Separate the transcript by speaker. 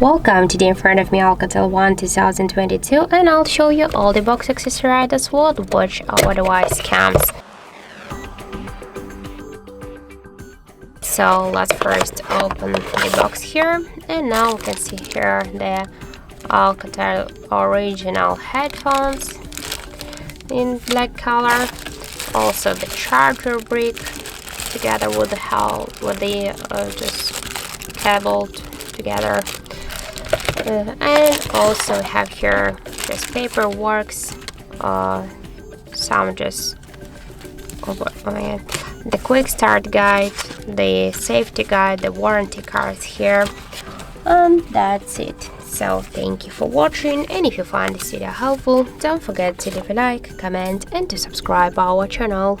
Speaker 1: Welcome, today in front of me ALCATEL 1 2022, and I'll show you all the box accessories, what watch our device comes. So let's first open the box here, and now we can see here the ALCATEL original headphones in black color, also the charger brick together with the just cabled together, and also have here just paperwork, some just the quick start guide, the safety guide, the warranty cards here, and that's it. So thank you for watching, and if you find this video helpful, don't forget to leave a like, comment and to subscribe our channel.